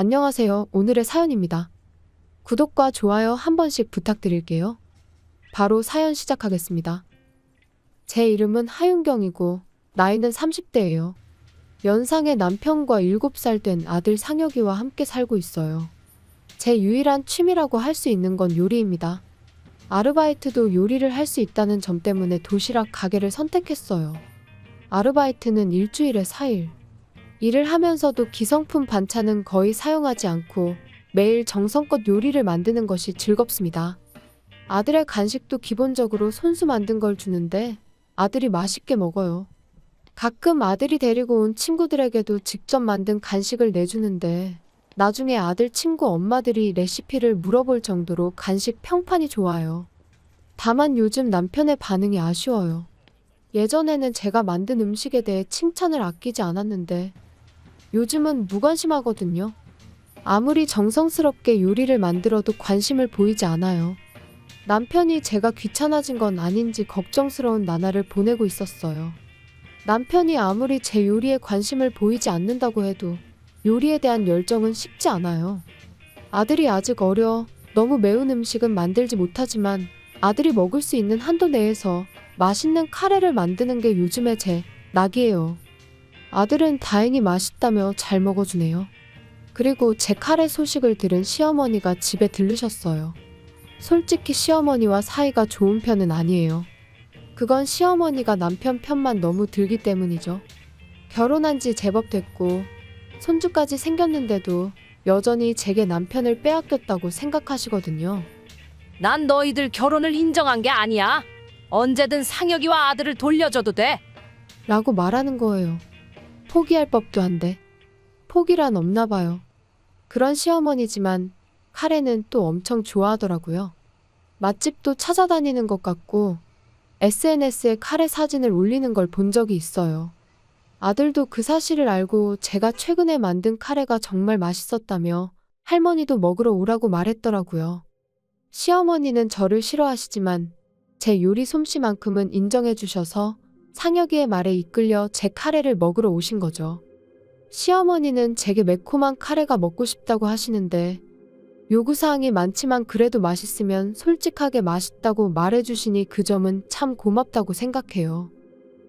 안녕하세요. 오늘의 사연입니다. 구독과 좋아요 한 번씩 부탁드릴게요. 바로 사연 시작하겠습니다. 제 이름은 하윤경이고 나이는 30대예요. 연상의 남편과 7살 된 아들 상혁이와 함께 살고 있어요. 제 유일한 취미라고 할 수 있는 건 요리입니다. 아르바이트도 요리를 할 수 있다는 점 때문에 도시락 가게를 선택했어요. 아르바이트는 일주일에 4일. 일을 하면서도 기성품 반찬은 거의 사용하지 않고 매일 정성껏 요리를 만드는 것이 즐겁습니다. 아들의 간식도 기본적으로 손수 만든 걸 주는데 아들이 맛있게 먹어요. 가끔 아들이 데리고 온 친구들에게도 직접 만든 간식을 내주는데 나중에 아들 친구 엄마들이 레시피를 물어볼 정도로 간식 평판이 좋아요. 다만 요즘 남편의 반응이 아쉬워요. 예전에는 제가 만든 음식에 대해 칭찬을 아끼지 않았는데 요즘은 무관심하거든요. 아무리 정성스럽게 요리를 만들어도 관심을 보이지 않아요. 남편이 제가 귀찮아진 건 아닌지 걱정스러운 나날을 보내고 있었어요. 남편이 아무리 제 요리에 관심을 보이지 않는다고 해도 요리에 대한 열정은 식지 않아요. 아들이 아직 어려 너무 매운 음식은 만들지 못하지만 아들이 먹을 수 있는 한도 내에서 맛있는 카레를 만드는 게 요즘의 제 낙이에요. 아들은 다행히 맛있다며 잘 먹어주네요. 그리고 제 카레 소식을 들은 시어머니가 집에 들르셨어요. 솔직히 시어머니와 사이가 좋은 편은 아니에요. 그건 시어머니가 남편 편만 너무 들기 때문이죠. 결혼한 지 제법 됐고 손주까지 생겼는데도 여전히 제게 남편을 빼앗겼다고 생각하시거든요. 난 너희들 결혼을 인정한 게 아니야. 언제든 상혁이와 아들을 돌려줘도 돼. 라고 말하는 거예요. 포기할 법도 한데 포기란 없나 봐요. 그런 시어머니지만 카레는 또 엄청 좋아하더라고요. 맛집도 찾아다니는 것 같고 SNS에 카레 사진을 올리는 걸 본 적이 있어요. 아들도 그 사실을 알고 제가 최근에 만든 카레가 정말 맛있었다며 할머니도 먹으러 오라고 말했더라고요. 시어머니는 저를 싫어하시지만 제 요리 솜씨만큼은 인정해 주셔서 상혁이의 말에 이끌려 제 카레를 먹으러 오신 거죠. 시어머니는 제게 매콤한 카레가 먹고 싶다고 하시는데 요구사항이 많지만 그래도 맛있으면 솔직하게 맛있다고 말해주시니 그 점은 참 고맙다고 생각해요.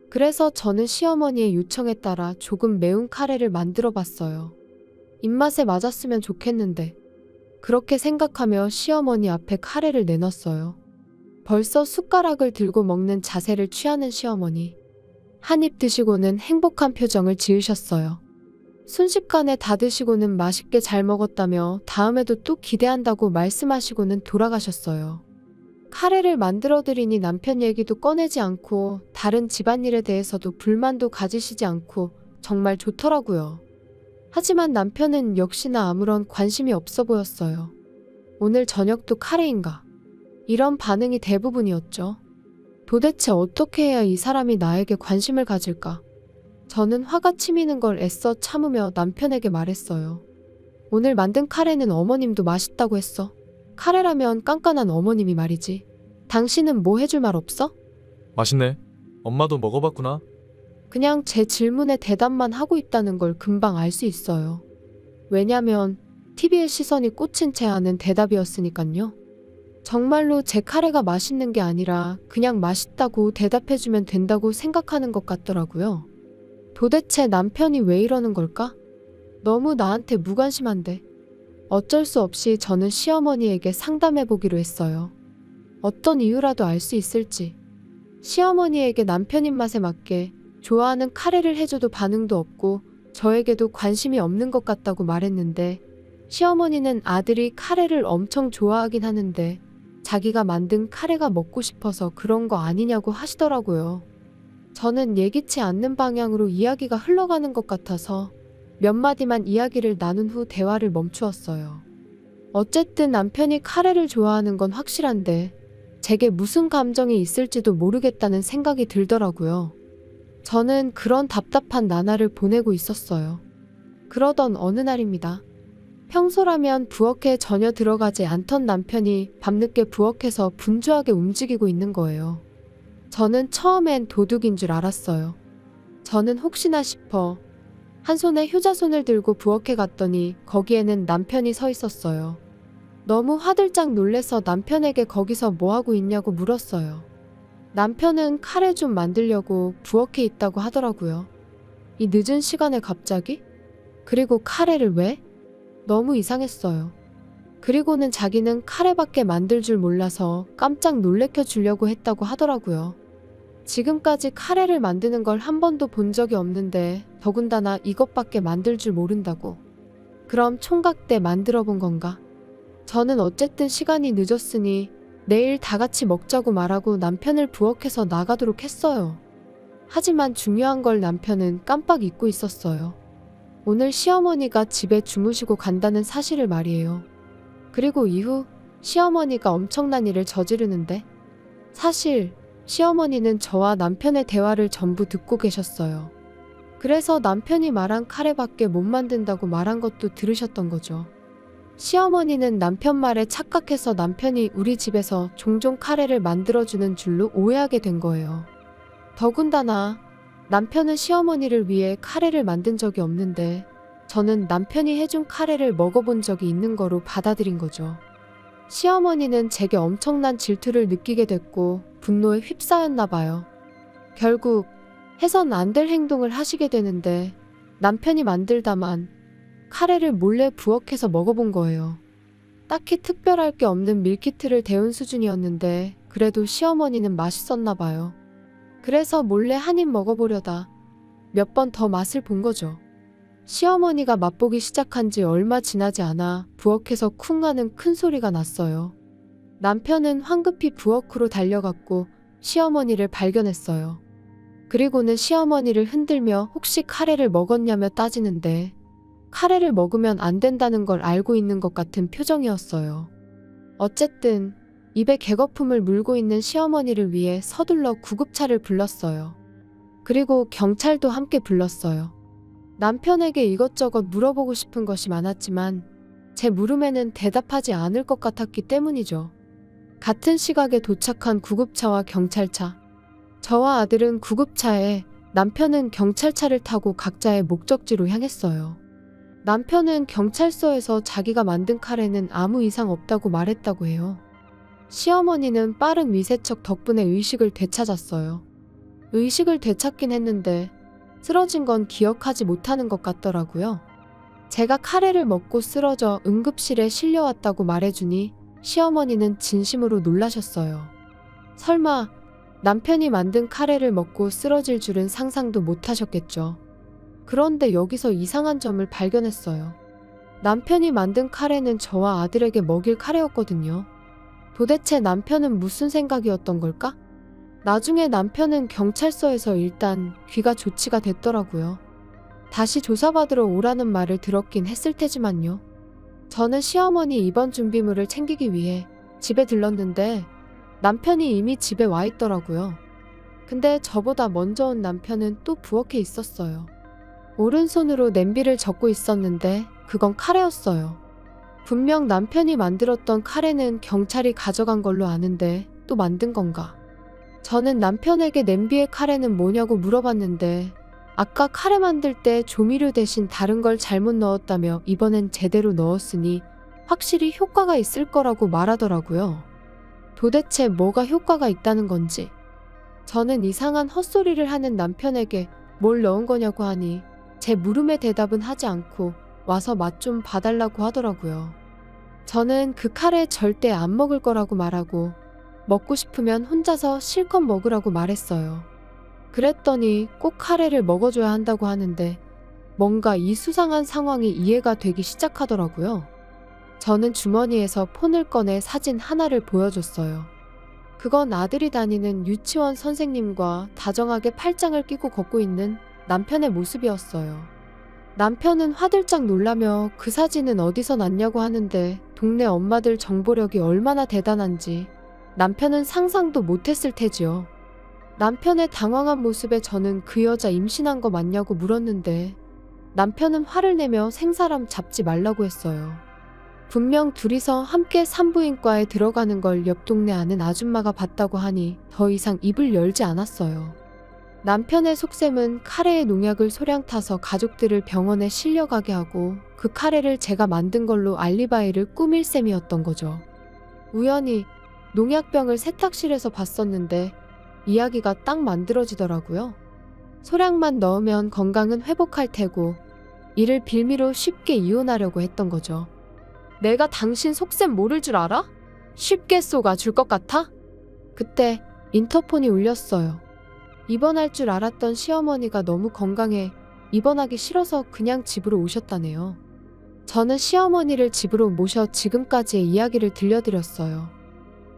그래서 저는 시어머니의 요청에 따라 조금 매운 카레를 만들어 봤어요. 입맛에 맞았으면 좋겠는데 그렇게 생각하며 시어머니 앞에 카레를 내놨어요. 벌써 숟가락을 들고 먹는 자세를 취하는 시어머니. 한 입 드시고는 행복한 표정을 지으셨어요. 순식간에 다 드시고는 맛있게 잘 먹었다며 다음에도 또 기대한다고 말씀하시고는 돌아가셨어요. 카레를 만들어드리니 남편 얘기도 꺼내지 않고 다른 집안일에 대해서도 불만도 가지시지 않고 정말 좋더라고요. 하지만 남편은 역시나 아무런 관심이 없어 보였어요. 오늘 저녁도 카레인가? 이런 반응이 대부분이었죠. 도대체 어떻게 해야 이 사람이 나에게 관심을 가질까? 저는 화가 치미는 걸 애써 참으며 남편에게 말했어요. 오늘 만든 카레는 어머님도 맛있다고 했어. 카레라면 깐깐한 어머님이 말이지. 당신은 뭐 해줄 말 없어? 맛있네. 엄마도 먹어봤구나. 그냥 제 질문에 대답만 하고 있다는 걸 금방 알 수 있어요. 왜냐면 TV의 시선이 꽂힌 채 하는 대답이었으니깐요. 정말로 제 카레가 맛있는 게 아니라 그냥 맛있다고 대답해주면 된다고 생각하는 것 같더라고요. 도대체 남편이 왜 이러는 걸까? 너무 나한테 무관심한데. 어쩔 수 없이 저는 시어머니에게 상담해보기로 했어요. 어떤 이유라도 알 수 있을지. 시어머니에게 남편 입맛에 맞게 좋아하는 카레를 해줘도 반응도 없고 저에게도 관심이 없는 것 같다고 말했는데 시어머니는 아들이 카레를 엄청 좋아하긴 하는데 자기가 만든 카레가 먹고 싶어서 그런 거 아니냐고 하시더라고요. 저는 예기치 않는 방향으로 이야기가 흘러가는 것 같아서 몇 마디만 이야기를 나눈 후 대화를 멈추었어요. 어쨌든 남편이 카레를 좋아하는 건 확실한데 제게 무슨 감정이 있을지도 모르겠다는 생각이 들더라고요. 저는 그런 답답한 나날을 보내고 있었어요. 그러던 어느 날입니다. 평소라면 부엌에 전혀 들어가지 않던 남편이 밤늦게 부엌에서 분주하게 움직이고 있는 거예요. 저는 처음엔 도둑인 줄 알았어요. 저는 혹시나 싶어 한 손에 효자손을 들고 부엌에 갔더니 거기에는 남편이 서 있었어요. 너무 화들짝 놀래서 남편에게 거기서 뭐하고 있냐고 물었어요. 남편은 카레 좀 만들려고 부엌에 있다고 하더라고요. 이 늦은 시간에 갑자기? 그리고 카레를 왜? 너무 이상했어요. 그리고는 자기는 카레밖에 만들 줄 몰라서 깜짝 놀래켜 주려고 했다고 하더라고요. 지금까지 카레를 만드는 걸 한 번도 본 적이 없는데 더군다나 이것밖에 만들 줄 모른다고. 그럼 총각 때 만들어 본 건가? 저는 어쨌든 시간이 늦었으니 내일 다 같이 먹자고 말하고 남편을 부엌에서 나가도록 했어요. 하지만 중요한 걸 남편은 깜빡 잊고 있었어요. 오늘 시어머니가 집에 주무시고 간다는 사실을 말이에요. 그리고 이후 시어머니가 엄청난 일을 저지르는데 사실 시어머니는 저와 남편의 대화를 전부 듣고 계셨어요. 그래서 남편이 말한 카레밖에 못 만든다고 말한 것도 들으셨던 거죠. 시어머니는 남편 말에 착각해서 남편이 우리 집에서 종종 카레를 만들어주는 줄로 오해하게 된 거예요. 더군다나 남편은 시어머니를 위해 카레를 만든 적이 없는데 저는 남편이 해준 카레를 먹어본 적이 있는 거로 받아들인 거죠. 시어머니는 제게 엄청난 질투를 느끼게 됐고 분노에 휩싸였나 봐요. 결국 해선 안 될 행동을 하시게 되는데 남편이 만들다만 카레를 몰래 부엌에서 먹어본 거예요. 딱히 특별할 게 없는 밀키트를 데운 수준이었는데 그래도 시어머니는 맛있었나 봐요. 그래서 몰래 한 입 먹어보려다 몇 번 더 맛을 본 거죠. 시어머니가 맛보기 시작한 지 얼마 지나지 않아 부엌에서 쿵 하는 큰 소리가 났어요. 남편은 황급히 부엌으로 달려갔고 시어머니를 발견했어요. 그리고는 시어머니를 흔들며 혹시 카레를 먹었냐며 따지는데 카레를 먹으면 안 된다는 걸 알고 있는 것 같은 표정이었어요. 어쨌든 입에 개거품을 물고 있는 시어머니를 위해 서둘러 구급차를 불렀어요. 그리고 경찰도 함께 불렀어요. 남편에게 이것저것 물어보고 싶은 것이 많았지만 제 물음에는 대답하지 않을 것 같았기 때문이죠. 같은 시각에 도착한 구급차와 경찰차. 저와 아들은 구급차에, 남편은 경찰차를 타고 각자의 목적지로 향했어요. 남편은 경찰서에서 자기가 만든 카레는 아무 이상 없다고 말했다고 해요. 시어머니는 빠른 위세척 덕분에 의식을 되찾았어요. 의식을 되찾긴 했는데 쓰러진 건 기억하지 못하는 것 같더라고요. 제가 카레를 먹고 쓰러져 응급실에 실려왔다고 말해주니 시어머니는 진심으로 놀라셨어요. 설마 남편이 만든 카레를 먹고 쓰러질 줄은 상상도 못하셨겠죠. 그런데 여기서 이상한 점을 발견했어요. 남편이 만든 카레는 저와 아들에게 먹일 카레였거든요. 도대체 남편은 무슨 생각이었던 걸까? 나중에 남편은 경찰서에서 일단 귀가 조치가 됐더라고요. 다시 조사받으러 오라는 말을 들었긴 했을 테지만요. 저는 시어머니 입원 준비물을 챙기기 위해 집에 들렀는데 남편이 이미 집에 와 있더라고요. 근데 저보다 먼저 온 남편은 또 부엌에 있었어요. 오른손으로 냄비를 젓고 있었는데 그건 카레였어요. 분명 남편이 만들었던 카레는 경찰이 가져간 걸로 아는데 또 만든 건가? 저는 남편에게 냄비의 카레는 뭐냐고 물어봤는데 아까 카레 만들 때 조미료 대신 다른 걸 잘못 넣었다며 이번엔 제대로 넣었으니 확실히 효과가 있을 거라고 말하더라고요. 도대체 뭐가 효과가 있다는 건지. 저는 이상한 헛소리를 하는 남편에게 뭘 넣은 거냐고 하니 제 물음에 대답은 하지 않고 와서 맛 좀 봐달라고 하더라고요. 저는 그 카레 절대 안 먹을 거라고 말하고 먹고 싶으면 혼자서 실컷 먹으라고 말했어요. 그랬더니 꼭 카레를 먹어줘야 한다고 하는데 뭔가 이 수상한 상황이 이해가 되기 시작하더라고요. 저는 주머니에서 폰을 꺼내 사진 하나를 보여줬어요. 그건 아들이 다니는 유치원 선생님과 다정하게 팔짱을 끼고 걷고 있는 남편의 모습이었어요. 남편은 화들짝 놀라며 그 사진은 어디서 났냐고 하는데 동네 엄마들 정보력이 얼마나 대단한지 남편은 상상도 못했을 테지요. 남편의 당황한 모습에 저는 그 여자 임신한 거 맞냐고 물었는데 남편은 화를 내며 생사람 잡지 말라고 했어요. 분명 둘이서 함께 산부인과에 들어가는 걸 옆 동네 아는 아줌마가 봤다고 하니 더 이상 입을 열지 않았어요. 남편의 속셈은 카레에 농약을 소량 타서 가족들을 병원에 실려가게 하고 그 카레를 제가 만든 걸로 알리바이를 꾸밀 셈이었던 거죠. 우연히 농약병을 세탁실에서 봤었는데 이야기가 딱 만들어지더라고요. 소량만 넣으면 건강은 회복할 테고 이를 빌미로 쉽게 이혼하려고 했던 거죠. 내가 당신 속셈 모를 줄 알아? 쉽게 쏘가줄 것 같아? 그때 인터폰이 울렸어요. 입원할 줄 알았던 시어머니가 너무 건강해 입원하기 싫어서 그냥 집으로 오셨다네요. 저는 시어머니를 집으로 모셔 지금까지의 이야기를 들려드렸어요.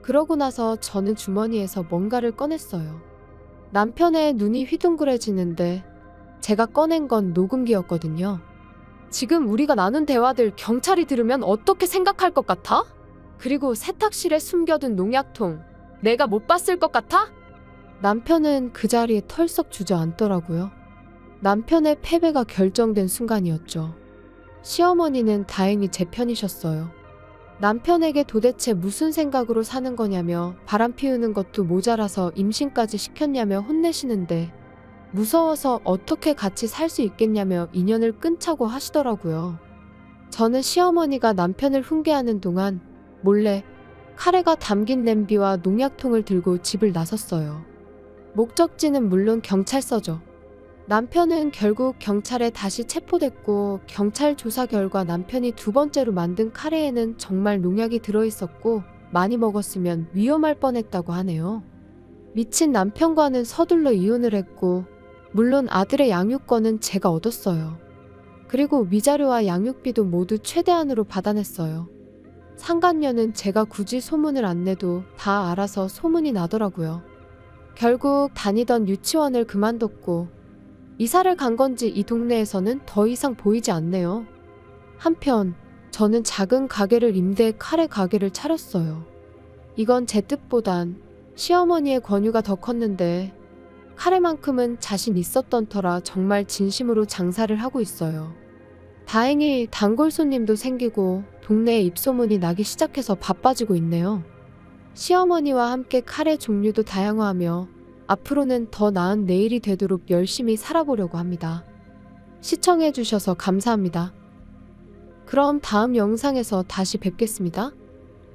그러고 나서 저는 주머니에서 뭔가를 꺼냈어요. 남편의 눈이 휘둥그레지는데 제가 꺼낸 건 녹음기였거든요. 지금 우리가 나눈 대화들 경찰이 들으면 어떻게 생각할 것 같아? 그리고 세탁실에 숨겨둔 농약통 내가 못 봤을 것 같아? 남편은 그 자리에 털썩 주저앉더라고요. 남편의 패배가 결정된 순간이었죠. 시어머니는 다행히 제 편이셨어요. 남편에게 도대체 무슨 생각으로 사는 거냐며 바람 피우는 것도 모자라서 임신까지 시켰냐며 혼내시는데 무서워서 어떻게 같이 살 수 있겠냐며 인연을 끊자고 하시더라고요. 저는 시어머니가 남편을 훈계하는 동안 몰래 카레가 담긴 냄비와 농약통을 들고 집을 나섰어요. 목적지는 물론 경찰서죠. 남편은 결국 경찰에 다시 체포됐고 경찰 조사 결과 남편이 두 번째로 만든 카레에는 정말 농약이 들어있었고 많이 먹었으면 위험할 뻔했다고 하네요. 미친 남편과는 서둘러 이혼을 했고 물론 아들의 양육권은 제가 얻었어요. 그리고 위자료와 양육비도 모두 최대한으로 받아냈어요. 상간녀는 제가 굳이 소문을 안 내도 다 알아서 소문이 나더라고요. 결국 다니던 유치원을 그만뒀고 이사를 간 건지 이 동네에서는 더 이상 보이지 않네요. 한편 저는 작은 가게를 임대해 카레 가게를 차렸어요. 이건 제 뜻보단 시어머니의 권유가 더 컸는데 카레만큼은 자신 있었던 터라 정말 진심으로 장사를 하고 있어요. 다행히 단골 손님도 생기고 동네에 입소문이 나기 시작해서 바빠지고 있네요. 시어머니와 함께 카레 종류도 다양화하며 앞으로는 더 나은 내일이 되도록 열심히 살아보려고 합니다. 시청해주셔서 감사합니다. 그럼 다음 영상에서 다시 뵙겠습니다.